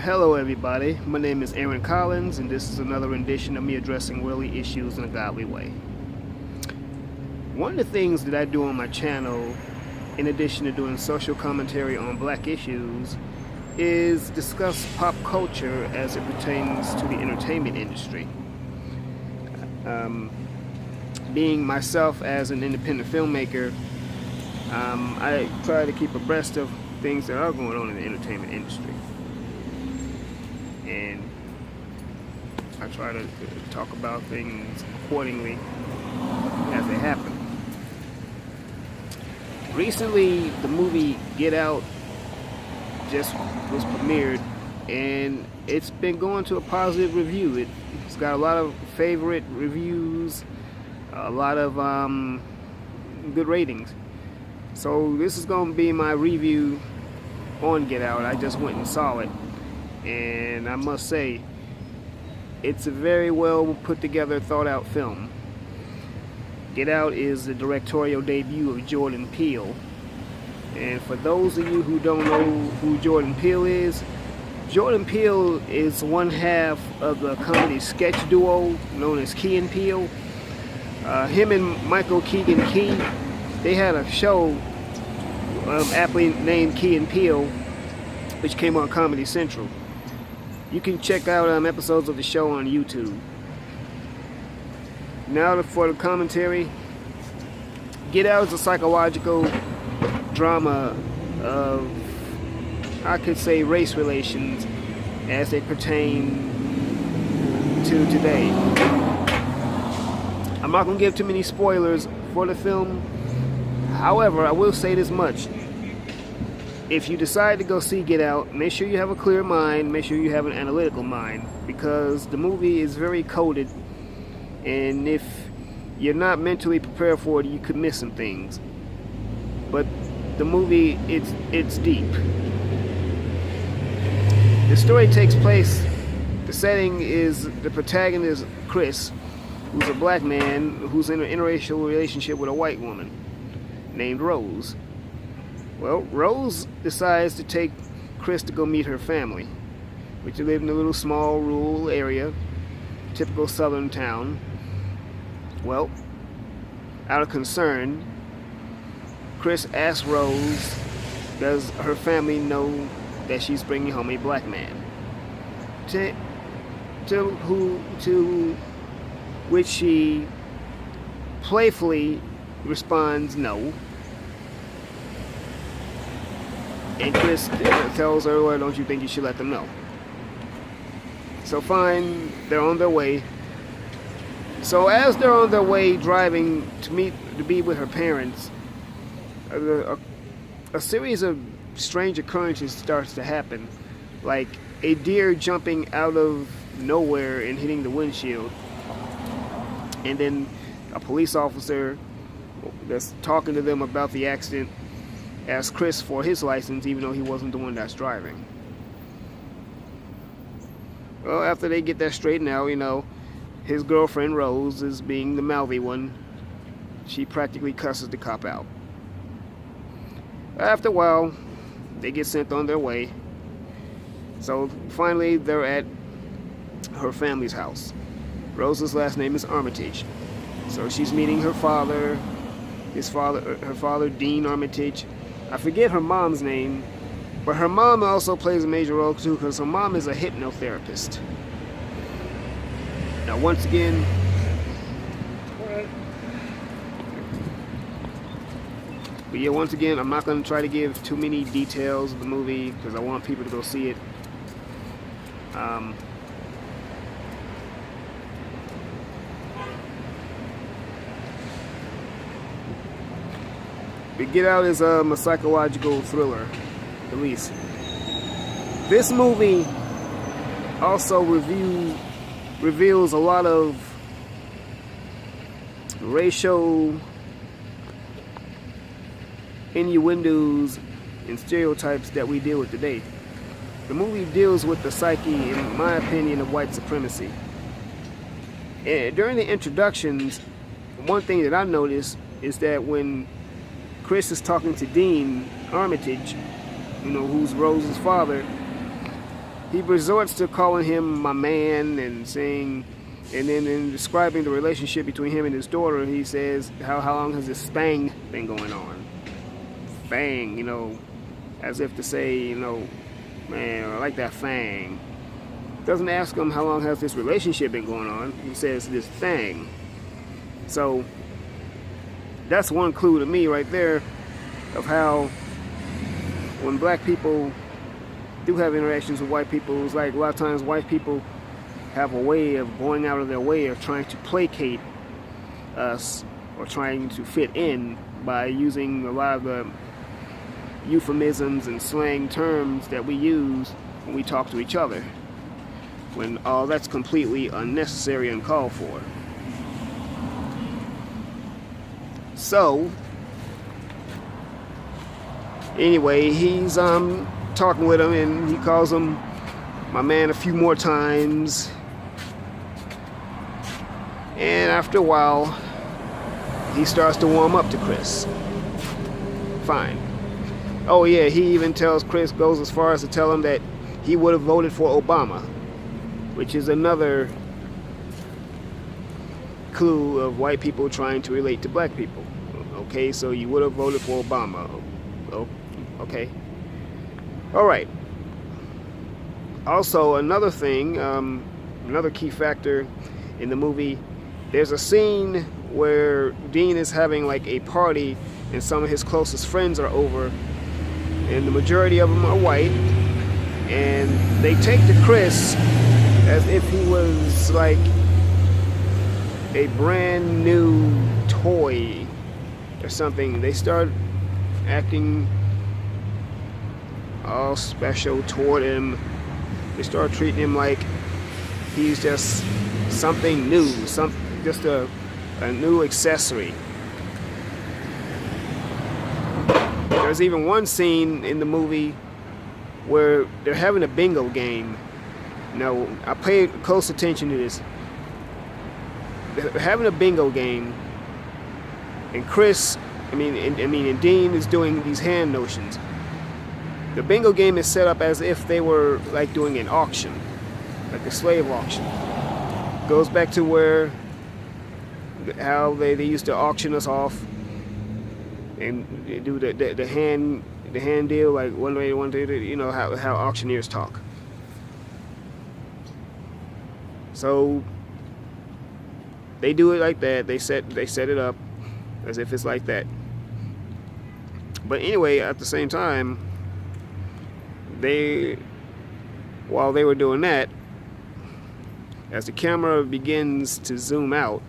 Hello everybody, my name is Aaron Collins and this is another rendition of me addressing worldly issues in a godly way. One of the things that I do on my channel, in addition to doing social commentary on black issues, is discuss pop culture as it pertains to the entertainment industry. Being myself as an independent filmmaker, I try to keep abreast of things that are going on in the entertainment industry. And I try to talk about things accordingly as they happen. Recently, the movie Get Out just was premiered, and it's been going to a positive review. It's got a lot of favorite reviews, a lot of good ratings. So this is going to be my review on Get Out. I just went and saw it, and I must say, it's a very well put together, thought out film. Get Out is the directorial debut of Jordan Peele. And for those of you who don't know who Jordan Peele is one half of the comedy sketch duo known as Key and Peele. Him and Michael Keegan Key, they had a show aptly named Key and Peele, which came on Comedy Central. You can check out episodes of the show on YouTube. Now for the commentary. Get Out is a psychological drama of, I could say, race relations as they pertain to today. I'm not going to give too many spoilers for the film. However, I will say this much. If you decide to go see Get Out, make sure you have a clear mind, make sure you have an analytical mind, because the movie is very coded, and if you're not mentally prepared for it, you could miss some things. But the movie, it's deep. The story takes place, the setting is the protagonist, Chris, who's a black man who's in an interracial relationship with a white woman named Rose. Well, Rose decides to take Chris to go meet her family, which live in a little small rural area, typical southern town. Well, out of concern, Chris asks Rose, does her family know that she's bringing home a black man? To which she playfully responds no. And Chris tells her, well, don't you think you should let them know? So fine, they're on their way. So as they're on their way driving to be with her parents, a series of strange occurrences starts to happen, like a deer jumping out of nowhere and hitting the windshield, and then a police officer that's talking to them about the accident asks Chris for his license, even though he wasn't the one that's driving. Well, after they get that straightened out, his girlfriend Rose is being the mouthy one. She practically cusses the cop out. After a while, they get sent on their way. So finally, they're at her family's house. Rose's last name is Armitage. So she's meeting her father, her father, Dean Armitage. I forget her mom's name, but her mom also plays a major role too, because her mom is a hypnotherapist. Now, once again, I'm not going to try to give too many details of the movie because I want people to go see it. But Get Out is a psychological thriller, at least. This movie also reveals a lot of racial innuendos and stereotypes that we deal with today. The movie deals with the psyche, in my opinion, of white supremacy. And during the introductions, one thing that I noticed is that when Chris is talking to Dean Armitage, who's Rose's father, he resorts to calling him my man and saying, and then in describing the relationship between him and his daughter, he says, how long has this thing been going on? Fang, as if to say, man, I like that fang. Doesn't ask him how long has this relationship been going on. He says this thing. So that's one clue to me right there of how when black people do have interactions with white people, it's like a lot of times white people have a way of going out of their way of trying to placate us or trying to fit in by using a lot of the euphemisms and slang terms that we use when we talk to each other, when all that's completely unnecessary and called for. So anyway, he's talking with him, and he calls him my man a few more times, and after a while he starts to warm up to Chris. Fine. Oh yeah, he even tells Chris, goes as far as to tell him that he would have voted for Obama, which is another clue of white people trying to relate to black people. Okay, so you would have voted for Obama. Oh, okay. All right. Also, another thing, another key factor in the movie, there's a scene where Dean is having like a party and some of his closest friends are over, and the majority of them are white, and they take to Chris as if he was like a brand new toy or something. They start acting all special toward him. They start treating him like he's just something new, just a new accessory. There's even one scene in the movie where they're having a bingo game. Now, I paid close attention to this. They're having a bingo game, and and Dean is doing these hand notions. The bingo game is set up as if they were like doing an auction, like a slave auction. Goes back to how they used to auction us off and do the hand deal, like one way, how auctioneers talk. So they do it like that. They set it up as if it's like that. But anyway, at the same time, while they were doing that, as the camera begins to zoom out,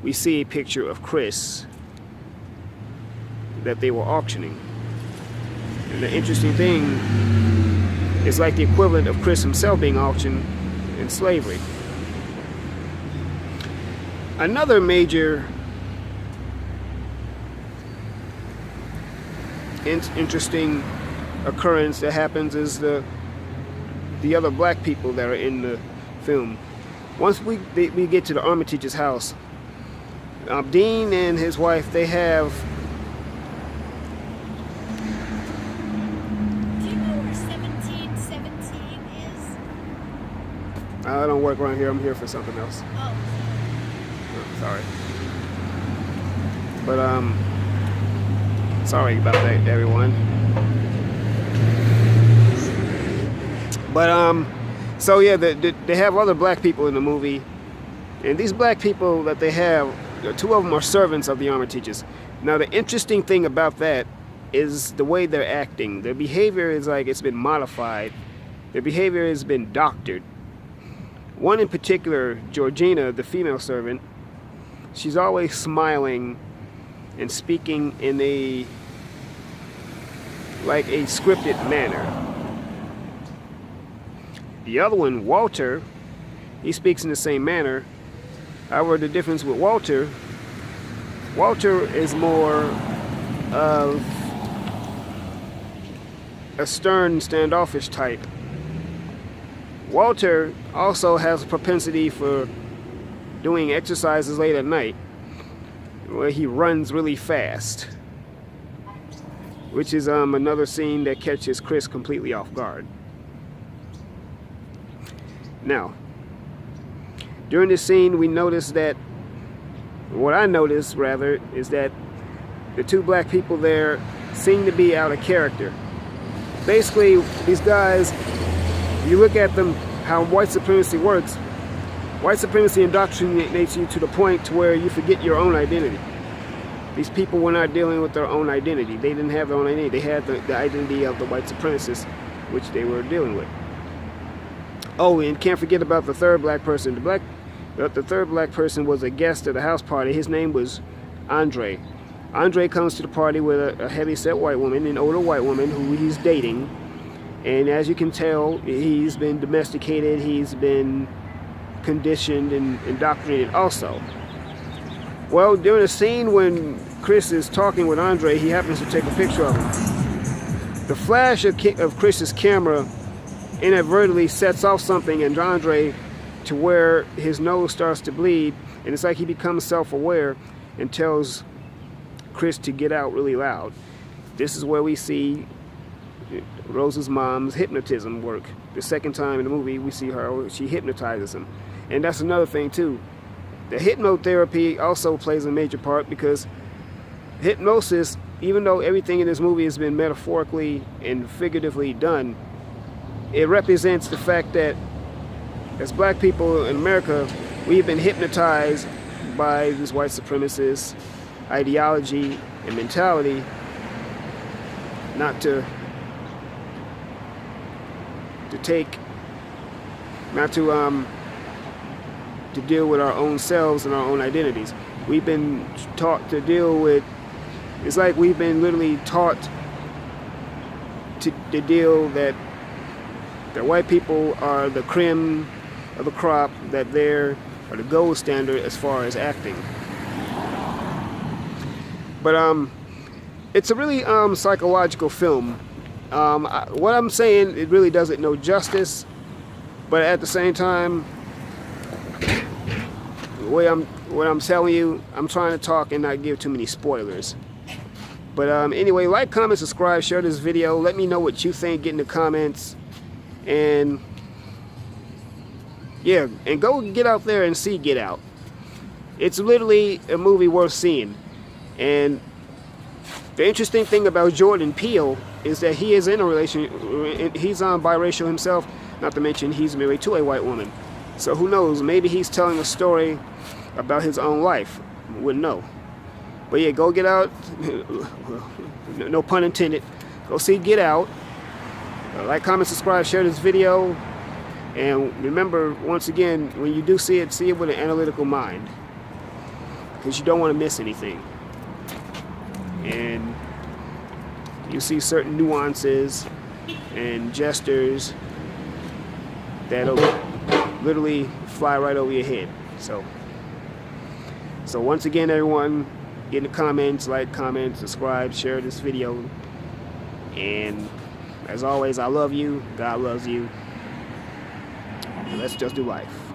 we see a picture of Chris that they were auctioning. And the interesting thing is like the equivalent of Chris himself being auctioned in slavery. Another major interesting occurrence that happens is the other black people that are in the film. Once we get to the Armitage's house, Dean and his wife, they have... Do you know where 1717 is? I don't work around here. I'm here for something else. Oh. Sorry. But sorry about that, everyone. But so yeah, they have other black people in the movie, and these black people that they have, two of them are servants of the Armitages. Now the interesting thing about that is the way they're acting. Their behavior is like it's been modified. Their behavior has been doctored. One in particular, Georgina, the female servant, she's always smiling and speaking in a scripted manner. The other one, Walter, he speaks in the same manner. However, the difference with Walter is more of a stern, standoffish type. Walter also has a propensity for doing exercises late at night, where he runs really fast, which is another scene that catches Chris completely off guard. Now, during this scene, we noticed that, what I noticed rather, is that the two black people there seem to be out of character. Basically, these guys, you look at them, how white supremacy works. White supremacy indoctrinates you to the point to where you forget your own identity. These people were not dealing with their own identity. They didn't have their own identity. They had the identity of the white supremacists, which they were dealing with. Oh, and can't forget about the third black person. The third black person was a guest at a house party. His name was Andre. Andre comes to the party with a heavy-set white woman, an older white woman who he's dating. And as you can tell, he's been domesticated, he's been conditioned and indoctrinated also. Well, during a scene when Chris is talking with Andre, he happens to take a picture of him. The flash of Chris's camera inadvertently sets off something in Andre to where his nose starts to bleed, and it's like he becomes self-aware and tells Chris to get out really loud. This is where we see Rose's mom's hypnotism work. The second time in the movie we see her, she hypnotizes him. And that's another thing too. The hypnotherapy also plays a major part, because hypnosis, even though everything in this movie has been metaphorically and figuratively done, it represents the fact that as black people in America, we've been hypnotized by this white supremacist ideology and mentality not to deal with our own selves and our own identities. We've been taught to deal with, it's like we've been literally taught to deal that white people are the cream of the crop, that they're the gold standard as far as acting. But it's a really psychological film. What I'm saying, it really doesn't no justice, but at the same time, what I'm telling you, I'm trying to talk and not give too many spoilers. But anyway, like, comment, subscribe, share this video. Let me know what you think. Get in the comments. And yeah, and go get out there and see Get Out. It's literally a movie worth seeing. And the interesting thing about Jordan Peele is that he is in a relationship. He's biracial himself, not to mention he's married to a white woman. So who knows, maybe he's telling a story about his own life. Wouldn't know. But yeah, go get out. No pun intended. Go see Get Out. Like, comment, subscribe, share this video. And remember, once again, when you do see it with an analytical mind, because you don't want to miss anything. And you see certain nuances and gestures that'll literally fly right over your head. So once again, everyone, get in the comments, like, comment, subscribe, share this video. And as always, I love you. God loves you. And let's just do life.